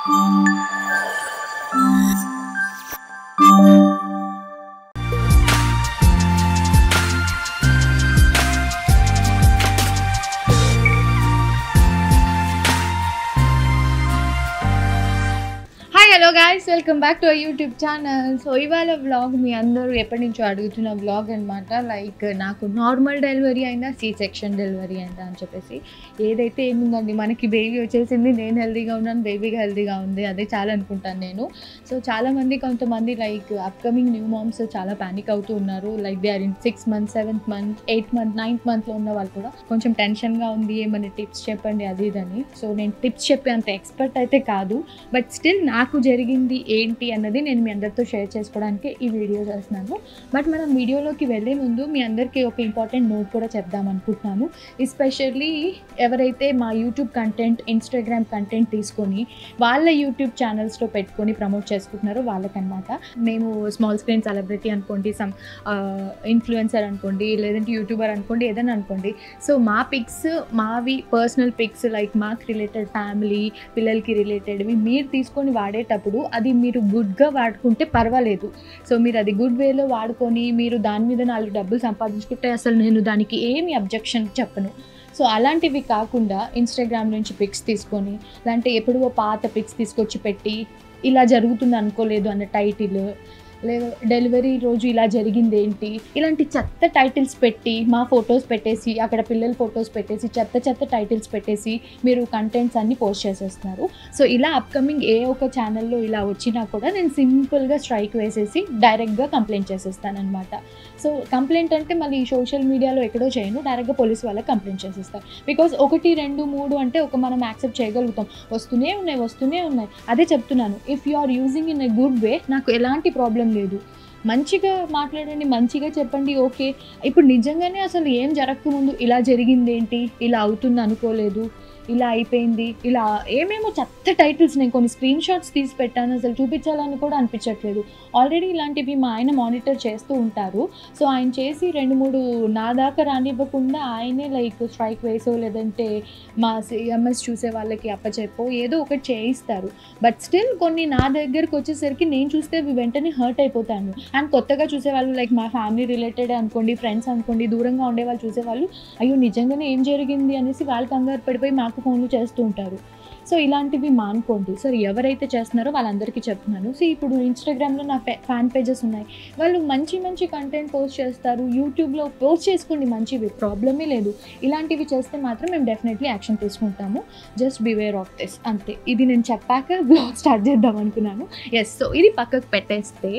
Hello guys, welcome back to our YouTube channel. So ఇవాళ vlog మీ అందరూ ఎప్పటి నుంచో అడుగుతున్న వ్లాగ్ అనమాట. లైక్ నాకు నార్మల్ డెలివరీ అయిందా, సి సెక్షన్ డెలివరీ అయిందా అని చెప్పేసి. ఏదైతే ఏముందండి, మనకి బేబీ వచ్చేసింది, నేను హెల్తీగా ఉన్నాను, బేబీగా హెల్తీగా ఉంది, అదే చాలా అనుకుంటాను నేను. సో చాలామంది, కొంతమంది లైక్ అప్కమింగ్ న్యూ మామ్స్ చాలా ప్యానిక్ అవుతూ ఉన్నారు. Like they are in 6 months, 7th month, 8th month, 9th monthలో ఉన్న వాళ్ళు కూడా కొంచెం టెన్షన్గా ఉంది, ఏమైనా టిప్స్ చెప్పండి అది ఇదని. సో నేను టిప్స్ చెప్పే అంత ఎక్స్పర్ట్ అయితే కాదు, బట్ స్టిల్ నాకు జరిగింది ఏంటి అన్నది నేను మీ అందరితో షేర్ చేసుకోవడానికి ఈ వీడియో చేస్తున్నాను. బట్ మనం వీడియోలోకి వెళ్ళే ముందు మీ అందరికీ ఒక ఇంపార్టెంట్ నోట్ కూడా చెప్దాం అనుకుంటున్నాను. ఎస్పెషల్లీ ఎవరైతే మా యూట్యూబ్ కంటెంట్, ఇన్స్టాగ్రామ్ కంటెంట్ తీసుకొని వాళ్ళ యూట్యూబ్ ఛానల్స్లో పెట్టుకొని ప్రమోట్ చేసుకుంటున్నారో వాళ్ళకన్నమాట. మేము స్మాల్ స్క్రీన్ సెలబ్రిటీ అనుకోండి, సమ్ ఇన్ఫ్లుయెన్సర్ అనుకోండి, లేదంటే యూట్యూబర్ అనుకోండి, ఏదైనా అనుకోండి. సో మా పిక్స్, మావి పర్సనల్ పిక్స్, లైక్ మాకు రిలేటెడ్, ఫ్యామిలీ, పిల్లలకి రిలేటెడ్వి మీరు తీసుకొని వాడేటప్పుడు అది మీరు గుడ్గా వాడుకుంటే పర్వాలేదు. సో మీరు అది గుడ్ వేలో వాడుకొని మీరు దాని మీద 4 డబ్బులు సంపాదించుకుంటే అసలు నేను దానికి ఏమి అబ్జెక్షన్ చెప్పను. సో అలాంటివి కాకుండా ఇన్స్టాగ్రామ్ నుంచి పిక్స్ తీసుకొని, లేదంటే ఎప్పుడో పాత పిక్స్ తీసుకొచ్చి పెట్టి ఇలా జరుగుతుంది అనుకోలేదు అన్న టైటిల్, లేదా డెలివరీ రోజు ఇలా జరిగింది ఏంటి, ఇలాంటి చెత్త టైటిల్స్ పెట్టి మా ఫొటోస్ పెట్టేసి, అక్కడ పిల్లల ఫొటోస్ పెట్టేసి, చెత్త టైటిల్స్ పెట్టేసి మీరు కంటెంట్స్ అన్నీ పోస్ట్ చేసేస్తున్నారు. సో ఇలా అప్కమింగ్ ఏ ఒక ఛానల్లో ఇలా వచ్చినా కూడా నేను సింపుల్గా స్ట్రైక్ వేసేసి డైరెక్ట్గా కంప్లైంట్ చేసేస్తానమాట. సో కంప్లైంట్ అంటే మళ్ళీ సోషల్ మీడియాలో ఎక్కడో చేయను, డైరెక్ట్గా పోలీస్ వాళ్ళకి కంప్లైంట్ చేసేస్తాను. బికాజ్ 1, 2, 3 అంటే ఒక మనం యాక్సెప్ట్ చేయగలుగుతాం. వస్తూనే ఉన్నాయి. అదే చెప్తున్నాను, if you are using in a good way నాకు ఎలాంటి ప్రాబ్లం లేదు. మంచిగా మాట్లాడండి, మంచిగా చెప్పండి, ఓకే. ఇప్పుడు నిజంగానే అసలు ఏం జరగకముందు ఇలా జరిగింది ఏంటి, ఇలా అవుతుంది అనుకోలేదు, ఇలా అయిపోయింది, ఇలా ఏమేమో చెత్త టైటిల్స్ నేను కొన్ని స్క్రీన్ షాట్స్ తీసి పెట్టాను, అసలు చూపించాలని కూడా అనిపించట్లేదు. ఆల్రెడీ ఇలాంటివి మా ఆయన మానిటర్ చేస్తూ ఉంటారు. సో ఆయన చేసి 2-3 నా దాకా రానివ్వకుండా ఆయనే లైక్ స్ట్రైక్ వేసో, లేదంటే మా సిఎంఎస్ చూసే వాళ్ళకి అప్పచెప్పో ఏదో ఒకటి చేయిస్తారు. బట్ స్టిల్ కొన్ని నా దగ్గరకు వచ్చేసరికి నేను చూస్తే వెంటనే హర్ట్ అయిపోతాను. అండ్ కొత్తగా చూసేవాళ్ళు, లైక్ మా ఫ్యామిలీ రిలేటెడ్ అనుకోండి, ఫ్రెండ్స్ అనుకోండి, దూరంగా ఉండేవాళ్ళు చూసేవాళ్ళు, అయ్యో నిజంగానే ఏం జరిగింది అనేసి వాళ్ళు కంగారు పడిపోయి మాకు ఫోన్లు చేస్తూ ఉంటారు. సో ఇలాంటివి మానుకోండి. సో ఎవరైతే చేస్తున్నారో వాళ్ళందరికీ చెప్తున్నాను. సో ఇప్పుడు ఇన్స్టాగ్రామ్లో నా ఫ్యాన్ పేజెస్ ఉన్నాయి, వాళ్ళు మంచి కంటెంట్ పోస్ట్ చేస్తారు. యూట్యూబ్లో పోస్ట్ చేసుకోండి, మంచివి, ప్రాబ్లమే లేదు. ఇలాంటివి చేస్తే మాత్రం మేము డెఫినెట్లీ యాక్షన్ తీసుకుంటాము. జస్ట్ బివేర్ ఆఫ్ దిస్, అంతే. ఇది నేను చెప్పాక బ్లాగ్ స్టార్ట్ చేద్దాం అనుకున్నాను. ఎస్, సో ఇది పక్కకు పెట్టేస్తే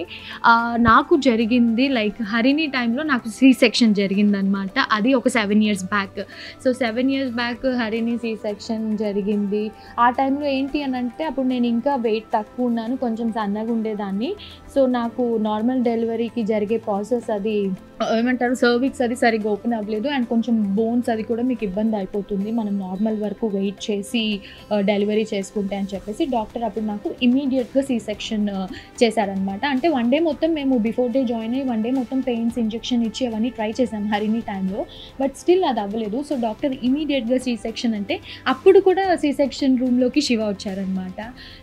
నాకు జరిగింది లైక్ హరిణి టైంలో నాకు సి సెక్షన్ జరిగిందనమాట. అది ఒక 7 years back. So 7 years back Harini C section జరిగింది. ఆ టైంలో ఏంటి అని అంటే, అప్పుడు నేను ఇంకా వెయిట్ తక్కువ ఉన్నాను, కొంచెం సన్నగా ఉండేదాన్ని. సో నాకు నార్మల్ డెలివరీకి జరిగే ప్రాసెస్ అది ఏమంటారు, సర్విక్స్ అది సరిగ్గా ఓపెన్ అవ్వలేదు. అండ్ కొంచెం బోన్స్ అది కూడా మీకు ఇబ్బంది అయిపోతుంది మనం నార్మల్ వరకు వెయిట్ చేసి డెలివరీ చేసుకుంటే అని చెప్పేసి డాక్టర్ అప్పుడు నాకు ఇమీడియట్గా సి సెక్షన్ చేశారనమాట. అంటే 1 day మొత్తం మేము బిఫోర్ డే జాయిన్ అయ్యి 1 day మొత్తం పెయిన్స్ ఇంజెక్షన్ ఇచ్చి అవన్నీ ట్రై చేసాం హరిణి టైంలో. బట్ స్టిల్ అది అవ్వలేదు. సో డాక్టర్ ఇమీడియట్గా సి సెక్షన్ అంటే, అప్పుడు కూడా సి సెక్షన్ రూమ్లోకి శివ వచ్చారనమాట.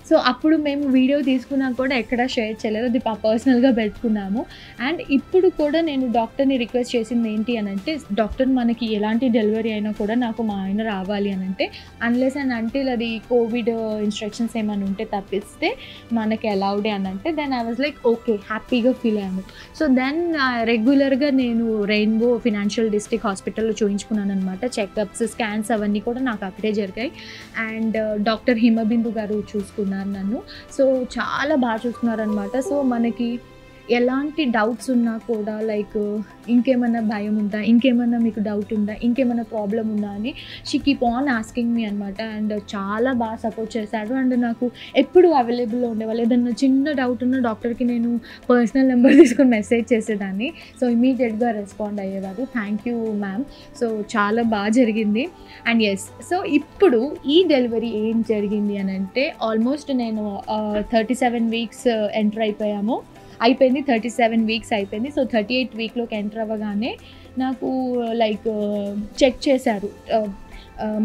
సో అప్పుడు మేము వీడియో తీసుకున్నా కూడా ఎక్కడా షేర్ చేయలేదు, అది పర్సనల్గా పెట్టుకున్నాము. అండ్ ఇప్పుడు కూడా నేను డాక్టర్ని రిక్వెస్ట్ చేసింది ఏంటి అని అంటే, డాక్టర్ మనకి ఎలాంటి డెలివరీ అయినా కూడా నాకు మా ఆయన రావాలి అని అంటే, అన్లెస్ అండ్ అంటిల్ అది కోవిడ్ ఇన్స్ట్రక్షన్స్ ఏమైనా ఉంటే తప్పిస్తే మనకి అలౌడే అని అంటే, then I was like okay, హ్యాపీగా ఫీల్ అయ్యాను. సో దెన్ రెగ్యులర్గా నేను రెయిన్బో ఫినాన్షియల్ డిస్ట్రిక్ట్ హాస్పిటల్లో చూయించుకున్నాను అనమాట. చెకప్స్, స్కాన్స్ అవన్నీ కూడా నాకు అక్కడే జరిగాయి. అండ్ డాక్టర్ హిమబిందు గారు చూసుకున్నారు నన్ను. సో చాలా బాగా చూసుకున్నారనమాట. సో మనకి ఎలాంటి డౌట్స్ ఉన్నా కూడా, లైక్ ఇంకేమైనా భయం ఉందా, ఇంకేమైనా మీకు డౌట్ ఉందా, ఇంకేమైనా ప్రాబ్లం ఉందా అని she keep on asking me అనమాట. అండ్ చాలా బాగా సపోర్ట్ చేశాడు. అండ్ నాకు ఎప్పుడు అవైలబుల్లో ఉండేవాళ్ళు. ఏదన్నా చిన్న డౌట్ ఉన్న డాక్టర్కి నేను పర్సనల్ నెంబర్ తీసుకొని మెసేజ్ చేసేదాన్ని. సో ఇమీడియట్గా రెస్పాండ్ అయ్యేవారు. Thank you ma'am. సో చాలా బాగా జరిగింది. అండ్ ఎస్, సో ఇప్పుడు ఈ డెలివరీ ఏం జరిగింది అని అంటే, ఆల్మోస్ట్ నేను 37 weeks ఎంటర్ అయిపోయింది. 37 weeks అయిపోయింది. సో 38th weekలోకి ఎంటర్ అవ్వగానే నాకు లైక్ చెక్ చేశారు.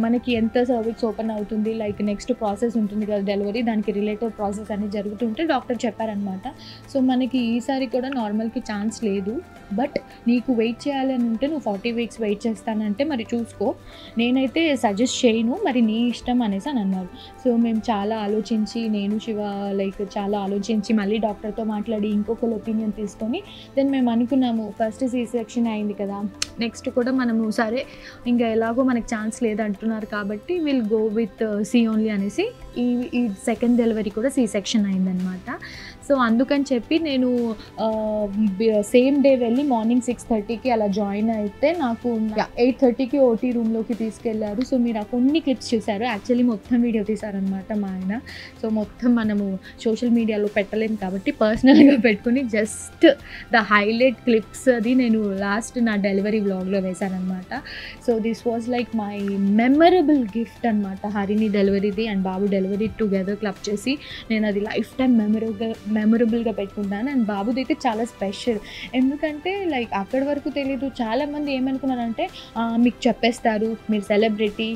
మనకి ఎంత సర్విక్స్ ఓపెన్ అవుతుంది, లైక్ నెక్స్ట్ ప్రాసెస్ ఉంటుంది కదా డెలివరీ, దానికి రిలేటెడ్ ప్రాసెస్ అన్నీ జరుగుతుంటే డాక్టర్ చెప్పారనమాట. సో మనకి ఈసారి కూడా నార్మల్కి ఛాన్స్ లేదు, బట్ నీకు వెయిట్ చేయాలని ఉంటే నువ్వు 40 వీక్స్ వెయిట్ చేస్తానంటే మరి చూసుకో, నేనైతే సజెస్ట్ చేయను, మరి నీ ఇష్టం అనేసి అని అన్నారు. సో మేము చాలా ఆలోచించి, నేను శివ లైక్ చాలా ఆలోచించి మళ్ళీ డాక్టర్తో మాట్లాడి ఇంకొకరి ఒపీనియన్ తీసుకొని దెన్ మేము అనుకున్నాము, ఫస్ట్ సీ సెక్షన్ అయింది కదా, నెక్స్ట్ కూడా మనము సరే ఇంకా ఎలాగో మనకి ఛాన్స్ లేదంటున్నారు కాబట్టి will go with C only అనేసి ఈ సెకండ్ డెలివరీ కూడా సి సెక్షన్ అయిందనమాట. సో అందుకని చెప్పి నేను సేమ్ డే వెళ్ళి మార్నింగ్ 6:30కి అలా జాయిన్ అయితే నాకు 8:30కి ఓటీ రూమ్లోకి తీసుకెళ్లారు. సో మీరు ఆ కొన్ని క్లిప్స్ చూసారు, యాక్చువల్లీ మొత్తం వీడియో తీశారనమాట మా ఆయన. సో మొత్తం మనము సోషల్ మీడియాలో పెట్టలేము కాబట్టి పర్సనల్గా పెట్టుకుని జస్ట్ ద హైలైట్ క్లిప్స్ అది నేను లాస్ట్ నా డెలివరీ వ్లాగ్లో వేశానమాట. So this was like my memorable gift అనమాట, హరిని డెలివరీది అండ్ బాబు డెలివరీ టుగెదర్ క్లబ్ చేసి నేను అది లైఫ్ టైం మెమరబుల్గా పెట్టుకుంటాను. అండ్ బాబుది అయితే చాలా స్పెషల్, ఎందుకంటే లైక్ అక్కడి వరకు తెలీదు, చాలామంది ఏమనుకున్నారంటే మీకు చెప్పేస్తారు, మీరు సెలబ్రిటీ,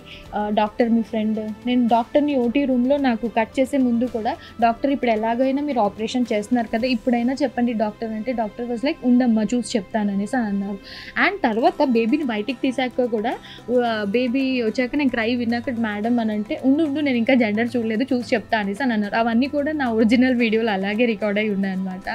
డాక్టర్ మీ ఫ్రెండ్. నేను డాక్టర్ని ఓటీ రూమ్లో నాకు కట్ చేసే ముందు కూడా డాక్టర్ ఇప్పుడు ఎలాగైనా మీరు ఆపరేషన్ చేస్తున్నారు కదా, ఇప్పుడైనా చెప్పండి డాక్టర్ అంటే, డాక్టర్ వాజ్ లైక్ ఉండమ్మా చూసి చెప్తాననేసి అని అన్నారు. అండ్ తర్వాత బేబీని బయటికి తీసాక కూడా బేబీ వచ్చాక నేను క్రై విన్నాక మేడం అని అంటే ఉండు నేను ఇంకా జెండర్ చూడలేదు చూసి చెప్తా అనేసి అని అన్నారు. అవన్నీ కూడా నా ఒరిజినల్ వీడియోలో అలాగే రికార్డ్ అయి ఉన్నాయన్నమాట.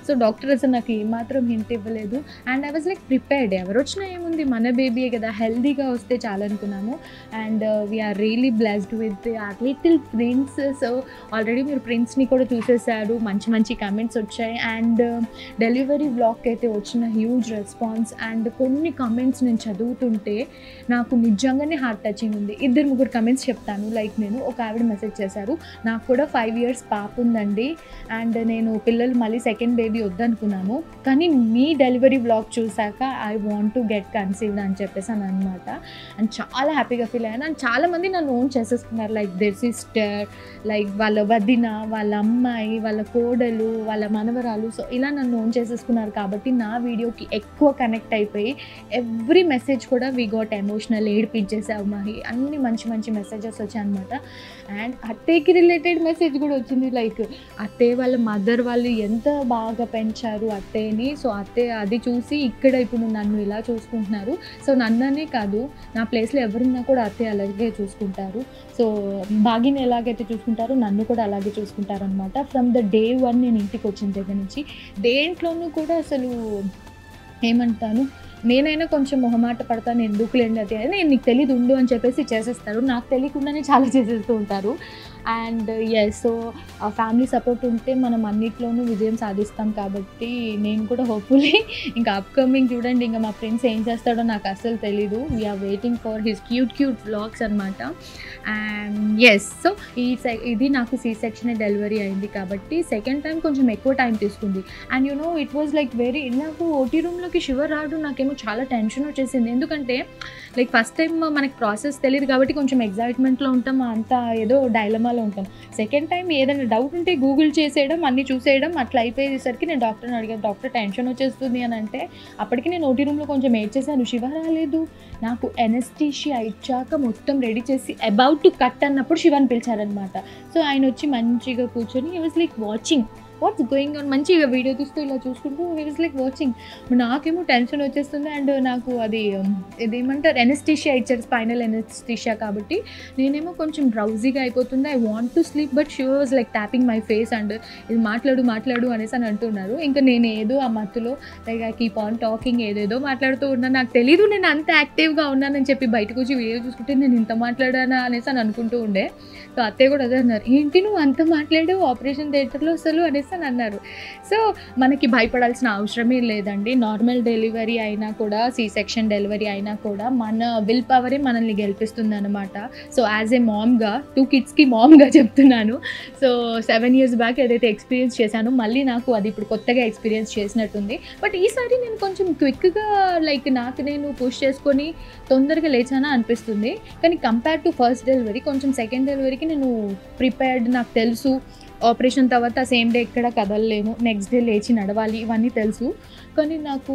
సో డాక్టర్ అసలు నాకు ఏమాత్రం హింట్ ఇవ్వలేదు and I was like prepared, ఎవరు వచ్చినా ఏముంది మన బేబీయే కదా, హెల్దీగా వస్తే చాలనుకున్నాను. And we are really blessed with our little prince. So already మీరు ప్రిన్స్ని కూడా చూసేసారు, మంచి మంచి కమెంట్స్ వచ్చాయి అండ్ డెలివరీ బ్లాగ్కి అయితే వచ్చిన హ్యూజ్ రెస్పాన్స్ అండ్ కొన్ని కమెంట్స్ నేను చదువుతుంటే నాకు నిజంగానే హార్ట్ టచింగ్ ఉంది. 2-3 కమెంట్స్ చెప్తాను. లైక్ నేను ఒక ఆవిడ మెసేజ్ చేశారు, నాకు కూడా 5 years పాప ఉందండి అండ్ నేను పిల్లలు మళ్ళీ సెకండ్ బేబీ వద్దనుకున్నాను, కానీ మీ డెలివరీ బ్లాగ్ చూసాక I want to get conceived అని చెప్పేసి అని అనమాట. అండ్ చాలా హ్యాపీగా ఫీల్ అయ్యాను. అండ్ చాలామంది నన్ను ఓన్ చేసేసుకున్నారు, లైక్ దేర్ సిస్టర్, లైక్ వాళ్ళ వదిన, వాళ్ళ అమ్మాయి, వాళ్ళ కోడలు, వాళ్ళ మనవరాలు. సో ఇలా నన్ను ఓన్ చేసేసుకున్నారు కాబట్టి నా వీడియోకి ఎక్కువ కనెక్ట్ అయిపోయి ఎవ్రీ మెసేజ్ కూడా వి గోట్ ఎమోషనల్, ఏడిపించేసావు మాహి, అన్ని మంచి మంచి మెసేజెస్ వచ్చాయి అనమాట. అండ్ అత్తయ్యకి రిలేటెడ్ మెసేజ్ కూడా వచ్చింది, లైక్ అత్తయ్య వాళ్ళ మదర్ వాళ్ళు ఎంత బాగా పెంచారు అత్తయ్యని, సో అత్తయ్య అది చూసి ఇక్కడ ఇప్పుడు నన్ను ఇలా చూసుకుంటున్నారు. సో నన్ననే కాదు, నా ప్లేస్లో ఎవరున్నా కూడా అత్తయ్య అలాగే చూసుకుంటారు. సో బాగిని ఎలాగైతే చూసుకుంటారో నన్ను కూడా అలాగే చూసుకుంటారు అనమాట. ఫ్రమ్ ద డే 1 నేను ఇంటికి వచ్చిన దగ్గర నుంచి దేంట్లోనూ కూడా అసలు ఏమంటాను, నేనైనా కొంచెం మొహమాట పడతాను, ఎందుకులేండి అది అని, నేను నీకు తెలియదు ఉండు అని చెప్పేసి చేసేస్తారు, నాకు తెలియకుండానే చాలా చేసేస్తూ ఉంటారు. అండ్ ఎస్, సో ఆ ఫ్యామిలీ సపోర్ట్ ఉంటే మనం అన్నిట్లోనూ విజయం సాధిస్తాం కాబట్టి నేను కూడా హోప్ఫుల్లీ ఇంకా అప్కమింగ్ చూడండి, ఇంకా మా ఫ్రెండ్స్ ఏం చేస్తాడో నాకు అస్సలు తెలీదు. We're waiting for his cute vlogs అనమాట. అండ్ ఎస్, సో ఇది నాకు సి సెక్షన్ డెలివరీ అయింది కాబట్టి సెకండ్ టైం కొంచెం ఎక్కువ టైం తీసుకుంది. And you know it was like very, నాకు ఓటీ రూమ్లోకి షివర్ రాడు, నాకేమో చాలా టెన్షన్ వచ్చేసింది, ఎందుకంటే లైక్ ఫస్ట్ టైం మనకి ప్రాసెస్ తెలియదు కాబట్టి కొంచెం ఎగ్జైట్మెంట్లో ఉంటాం, అంతా ఏదో డైలమాలో ఉంటాం. సెకండ్ టైం ఏదైనా డౌట్ ఉంటే గూగుల్ చేసేయడం, అన్నీ చూసేయడం, అట్లా అయిపోయేసరికి నేను డాక్టర్ని అడిగాను, డాక్టర్ టెన్షన్ వచ్చేస్తుంది అని అంటే అప్పటికి నేను ఓటీ రూమ్లో కొంచెం ఏడ్చేసాను, శివ రాలేదు. నాకు ఎనెస్థీషియా ఇచ్చాక మొత్తం రెడీ చేసి అబౌట్ టు కట్ అన్నప్పుడు శివాని పిలిచారనమాట. సో ఆయన వచ్చి మంచిగా కూర్చొని he was like watching what's going on, మంచిగా వీడియో తీస్తూ ఇలా చూసుకుంటూ హీ వాజ్ లైక్ వాచింగ్. నాకేమో టెన్షన్ వచ్చేస్తుంది అండ్ నాకు అది ఇదేమంటారు ఎనెస్థీషియా ఇచ్చారు, స్పైనల్ ఎనెస్థీషియా కాబట్టి నేనేమో కొంచెం డ్రౌజీగా అయిపోతుంది, I want to sleep, but she was like tapping my face and ఇది మాట్లాడు అనేసి అని అంటున్నారు. ఇంకా నేను ఏదో ఆ మత్తులో like I keep on talking, ఏదేదో మాట్లాడుతూ ఉన్నాను, నాకు తెలీదు నేను అంత యాక్టివ్గా ఉన్నానని చెప్పి బయటకు వచ్చి వీడియో చూసుకుంటే నేను ఇంత మాట్లాడానా అనేసి అని అనుకుంటూ ఉండే. సో అత్తయ్య కూడా అదే అన్నారు, ఏంటి నువ్వు అంత మాట్లాడావు ఆపరేషన్ థియేటర్లో అసలు అనేసి అని అన్నారు. సో మనకి భయపడాల్సిన అవసరమే లేదండి, నార్మల్ డెలివరీ అయినా కూడా సి సెక్షన్ డెలివరీ అయినా కూడా మన విల్ పవరే మనల్ని గెలిపిస్తుంది అనమాట. సో యాజ్ ఏ మామ్గా 2 kidsకి మామ్గా చెప్తున్నాను. సో 7 years బ్యాక్ ఏదైతే ఎక్స్పీరియన్స్ చేశానో మళ్ళీ నాకు అది ఇప్పుడు కొత్తగా ఎక్స్పీరియన్స్ చేసినట్టుంది. బట్ ఈసారి నేను కొంచెం క్విక్గా లైక్ నాకు నేను పుష్ చేసుకొని తొందరగా లేచానా అనిపిస్తుంది. కానీ కంపేర్ టు ఫస్ట్ డెలివరీ కొంచెం సెకండ్ డెలివరీకి నేను ప్రిపేర్డ్, నాకు తెలుసు ఆపరేషన్ తర్వాత సేమ్ డే ఎక్కడ కదలలేము, నెక్స్ట్ డే లేచి నడవాలి, ఇవన్నీ తెలుసు. కానీ నాకు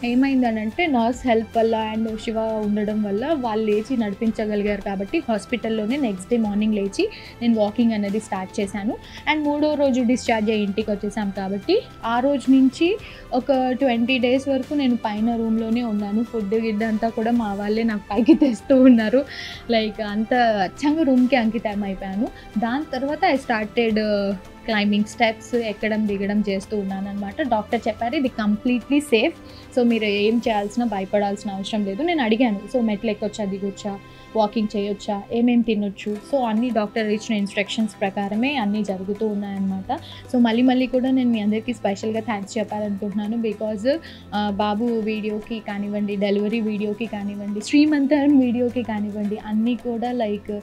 ఏమైందనంటే నర్స్ హెల్ప్ వల్ల అండ్ శివ ఉండడం వల్ల వాళ్ళు లేచి నడిపించగలిగారు కాబట్టి హాస్పిటల్లోనే నెక్స్ట్ డే మార్నింగ్ లేచి నేను వాకింగ్ అనేది స్టార్ట్ చేశాను. అండ్ 3వ రోజు డిశ్చార్జ్ అయ్యి ఇంటికి వచ్చేసాం కాబట్టి ఆ రోజు నుంచి ఒక 20 days వరకు నేను పైన రూమ్లోనే ఉన్నాను. ఫుడ్ గిడ్ అంతా కూడా మా వాళ్ళే నాకు పైకి తెస్తూ ఉన్నారు. లైక్ అంత అచ్చంగా రూమ్కి అంకితం అయిపోయాను. దాని తర్వాత ఐ స్టార్టెడ్ క్లైంబింగ్ స్టెప్స్ ఎక్కడం దిగడం చేస్తూ ఉన్నాను అనమాట. డాక్టర్ చెప్పారు ఇది కంప్లీట్లీ సేఫ్, సో మీరు ఏం భయపడాల్సిన అవసరం లేదు. నేను అడిగాను, సో మెట్లు ఎక్కొచ్చా, దిగొచ్చా, వాకింగ్ చేయొచ్చా, ఏమేమి తినొచ్చు, సో అన్ని డాక్టర్ ఇచ్చిన ఇన్స్ట్రక్షన్స్ ప్రకారమే అన్నీ జరుగుతూ ఉన్నాయన్నమాట. సో మళ్ళీ కూడా నేను మీ అందరికీ స్పెషల్గా థ్యాంక్స్ చెప్పాలనుకుంటున్నాను. బికాజ్ బాబు వీడియోకి కానివ్వండి, డెలివరీ వీడియోకి కానివ్వండి, శ్రీమంతరం వీడియోకి కానివ్వండి, అన్నీ కూడా లైక్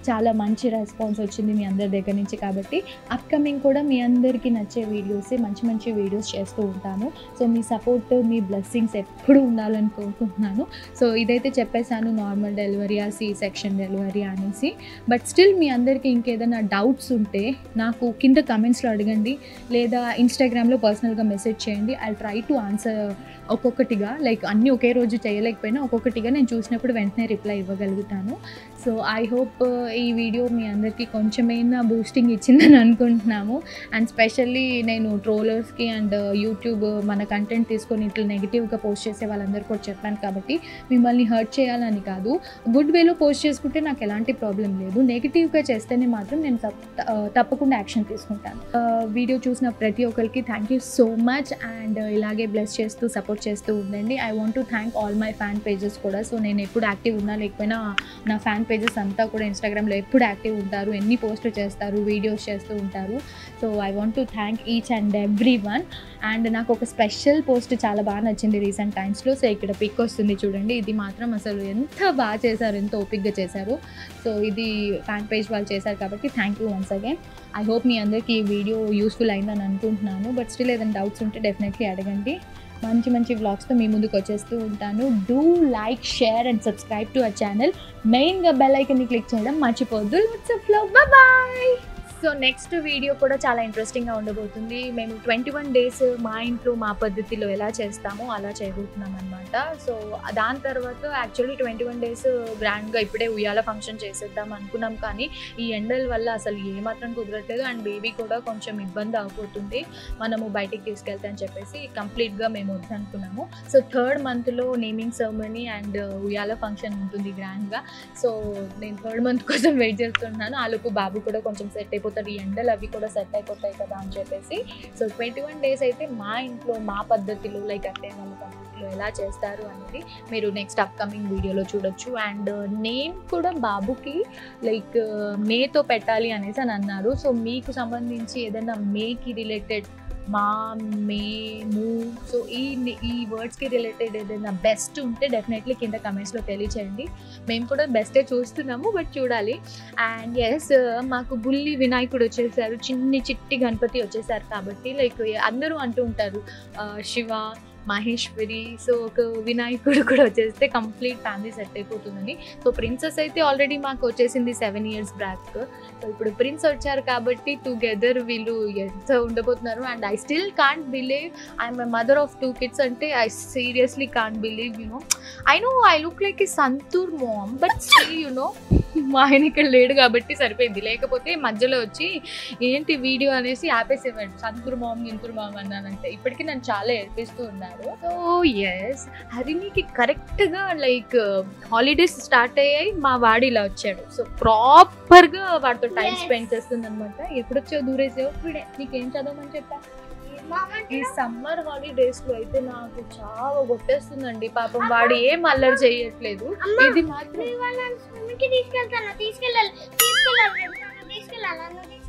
చాలా మంచి రెస్పాన్స్ వచ్చింది మీ అందరి దగ్గర నుంచి. కాబట్టి అప్కమింగ్ కూడా మీ అందరికీ నచ్చే వీడియోసే, మంచి వీడియోస్ చేస్తూ ఉంటాను. సో మీ సపోర్ట్, మీ బ్లెస్సింగ్స్ ఎప్పుడూ ఉండాలని కోరుకుంటున్నాను. సో ఇదైతే చెప్పేశాను, నార్మల్ డెలివరీ సెక్షన్ డెలివరీ అనేసి. బట్ స్టిల్ మీ అందరికీ ఇంకేదైనా డౌట్స్ ఉంటే నాకు కింద కమెంట్స్లో అడగండి, లేదా ఇన్స్టాగ్రామ్లో పర్సనల్గా మెసేజ్ చేయండి. ఐ ట్రై టు ఆన్సర్ ఒక్కొక్కటిగా. లైక్ అన్నీ ఒకే రోజు చేయలేకపోయినా ఒక్కొక్కటిగా నేను చూసినప్పుడు వెంటనే రిప్లై ఇవ్వగలుగుతాను. సో ఐ హోప్ ఈ వీడియో మీ అందరికీ కొంచెమైనా బూస్టింగ్ ఇచ్చిందని అనుకుంటున్నాము. అండ్ స్పెషల్లీ నేను ట్రోలర్స్కి అండ్ యూట్యూబ్ మన కంటెంట్ తీసుకొని ఇట్లా నెగిటివ్గా పోస్ట్ చేసే వాళ్ళందరూ కూడా చెప్పాను కాబట్టి మిమ్మల్ని హర్ట్ చేయాలని కాదు. గుడ్ వేలో పోస్ట్ చేసుకుంటే నాకు ఎలాంటి ప్రాబ్లం లేదు. నెగిటివ్గా చేస్తేనే మాత్రం నేను తప్పకుండా యాక్షన్ తీసుకుంటాను. వీడియో చూసిన ప్రతి ఒక్కరికి thank you so much. And ఇలాగే బ్లెస్ చేస్తూ సపోర్ట్ చేస్తూ ఉండండి. I want to thank all my fan pages కూడా. సో నేను ఎప్పుడు యాక్టివ్ ఉన్నా లేకపోయినా నా ఫ్యాన్ పేజెస్ అంతా కూడా ఇన్స్టాగ్రామ్లో ఎప్పుడు యాక్టివ్ ఉంటారు, ఎన్ని పోస్టులు చేస్తారు, వీడియోస్ చేస్తూ ఉంటారు. So I want to thank each and every one. And నాకు ఒక స్పెషల్ పోస్ట్ చాలా బాగా నచ్చింది రీసెంట్ టైమ్స్లో. సో ఇక్కడ పిక్ వస్తుంది చూడండి, ఇది మాత్రం అసలు ఎంత బాగా చేశారు, ఎంత ఓపిక్గా చేశారు. సో ఇది ఫ్యాన్ పేజ్ వాళ్ళు చేశారు కాబట్టి thank you once again. I hope మీ అందరికీ ఈ వీడియో యూస్ఫుల్ అయిందని అనుకుంటున్నాను. బట్ స్టిల్ ఏదైనా డౌట్స్ ఉంటే డెఫినెట్లీ అడగండి. మంచి వ్లాగ్స్తో మీ ముందుకు వచ్చేస్తూ ఉంటాను. Do like, share and subscribe to our channel. మెయిన్గా బెల్ ఐకన్ని క్లిక్ చేయడం మర్చిపోద్దు. వాట్సాప్లో బాయ్. సో నెక్స్ట్ వీడియో కూడా చాలా ఇంట్రెస్టింగ్గా ఉండబోతుంది. మేము 21 days మా ఇంట్లో మా పద్ధతిలో ఎలా చేస్తామో అలా చేయబోతున్నాం అనమాట. సో దాని తర్వాత యాక్చువల్లీ 21 days గ్రాండ్గా ఇప్పుడే ఉయ్యాల ఫంక్షన్ చేసేద్దాం అనుకున్నాం, కానీ ఈ ఎండల వల్ల అసలు ఏమాత్రం కుదరట్లేదు. అండ్ బేబీ కూడా కొంచెం ఇబ్బంది అయిపోతుంది మనము బయటికి తీసుకెళ్తే అని చెప్పేసి కంప్లీట్గా మేము వద్దనుకున్నాము. సో 3rd monthలో నేమింగ్ సెరమనీ అండ్ ఉయ్యాల ఫంక్షన్ ఉంటుంది గ్రాండ్గా. సో నేను 3rd month కోసం వెయిట్ చేస్తున్నాను. ఆలోపు బాబు కూడా కొంచెం సెట్ అయిపోతారు, ఈ ఎండలు అవి కూడా సెట్ అయిపోతాయి కదా అని చెప్పేసి. సో 21 days అయితే మా ఇంట్లో మా పద్ధతిలో లైక్ అత్తయ్య వాళ్ళ పద్ధతిలో ఎలా చేస్తారు అనేది మీరు నెక్స్ట్ అప్కమింగ్ వీడియోలో చూడొచ్చు. అండ్ నేమ్ కూడా బాబుకి లైక్ మేతో పెట్టాలి అనేసి అని అన్నారు. సో మీకు సంబంధించి ఏదైనా మేకి రిలేటెడ్, మా, మేము, సో ఈ వర్డ్స్కి రిలేటెడ్ ఏదైనా బెస్ట్ ఉంటే డెఫినెట్లీ కింద కమెంట్స్లో తెలియచేయండి. మేము కూడా బెస్టే చూస్తున్నాము, బట్ చూడాలి. అండ్ ఎస్, మాకు బుల్లి వినాయకుడు వచ్చేసారు, చిట్టి గణపతి వచ్చేసారు కాబట్టి లైక్ అందరూ అంటూ ఉంటారు శివ, మహేశ్వరి, సో ఒక వినాయకుడు కూడా వచ్చేస్తే కంప్లీట్ ఫ్యామిలీ సెట్ అయిపోతుందని. సో ప్రిన్సెస్ అయితే ఆల్రెడీ మాకు వచ్చేసింది 7 years బ్యాక్. సో ఇప్పుడు ప్రిన్స్ వచ్చారు కాబట్టి టుగెదర్ వీళ్ళు ఎంత ఉండబోతున్నారు. And I still can't believe I'm a mother of 2 kids అంటే I seriously can't believe. I know I look like a Santoor mom, but still మా ఆయన ఇక్కడ లేడు కాబట్టి సరిపోయింది. లేకపోతే మధ్యలో వచ్చి ఏంటి వీడియో అనేసి ఆపేసేవాడు, సంతూర్ మామ్ గింతూర్ మామ్ అన్నానంటే. ఇప్పటికీ నన్ను చాలా ఏడిపిస్తూ ఉన్నారు. సో ఎస్, హరిణికి కరెక్ట్గా లైక్ హాలిడేస్ స్టార్ట్ అయ్యాయి, మా వాడు ఇలా వచ్చాడు. సో ప్రాపర్గా వాడితో టైం స్పెండ్ చేస్తుంది అనమాట. ఎప్పుడొచ్చావు దూరేసావు, నీకేం చదవమని చెప్పా. ఈ సమ్మర్ హాలిడేస్లో అయితే నాకు చాలా కొట్టేస్తుందండి. పాపం వాడు ఏం అల్లరి చేయట్లేదు. ఇది మాత్రం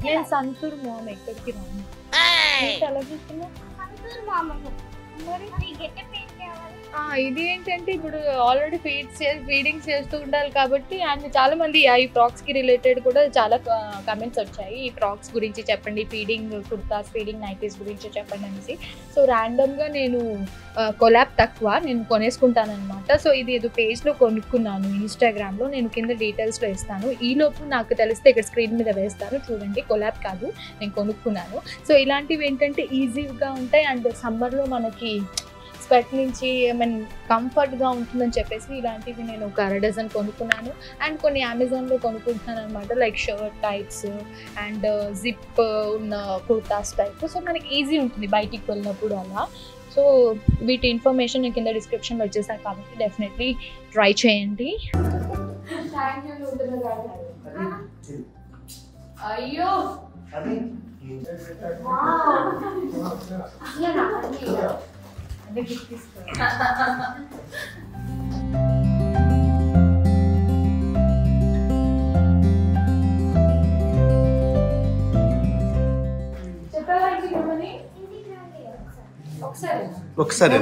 నేను సంతూర్ మామ్ ఎక్కడికి రాను అలా చూస్తున్నా. ఇది ఏంటంటే ఇప్పుడు ఆల్రెడీ ఫీడింగ్ చేస్తూ ఉండాలి కాబట్టి. అండ్ చాలా మంది ఈ ఫ్రాక్స్ కి రిలేటెడ్ కూడా చాలా కమెంట్స్ వచ్చాయి, ఈ ఫ్రాక్స్ గురించి చెప్పండి, ఫీడింగ్ కుర్తాస్, ఫీడింగ్ నైటీస్ గురించి చెప్పండి అనేసి. సో ర్యాండమ్ గా నేను కొలాబ్ తక్కువ నేను కొనేసుకుంటాను అనమాట. సో ఇది ఏదో పేజ్లో కొనుక్కున్నాను ఇన్స్టాగ్రామ్లో, నేను కింద డీటెయిల్స్లో ఇస్తాను. ఈ లోపు నాకు తెలిస్తే ఇక్కడ స్క్రీన్ మీద వేస్తాను చూడండి. కొలాబ్ కాదు, నేను కొనుక్కున్నాను. సో ఇలాంటివి ఏంటంటే ఈజీగా ఉంటాయి. అండ్ సమ్మర్లో మనకి స్వెట్ నుంచి కంఫర్ట్గా ఉంటుందని చెప్పేసి ఇలాంటివి నేను ఒక 1/2 డజన్ కొనుక్కున్నాను. అండ్ కొన్ని అమెజాన్లో కొనుక్కుంటున్నాను అనమాట, like shirt types and zip ఉన్న కుర్తాస్ టైప్. సో మనకి ఈజీ ఉంటుంది బయటికి వెళ్ళినప్పుడు అలా. సో వీటి ఇన్ఫర్మేషన్ నేను కింద డిస్క్రిప్షన్లో వచ్చేసాను కాబట్టి డెఫినెట్లీ ట్రై చేయండి. అయ్యో ఒకసారి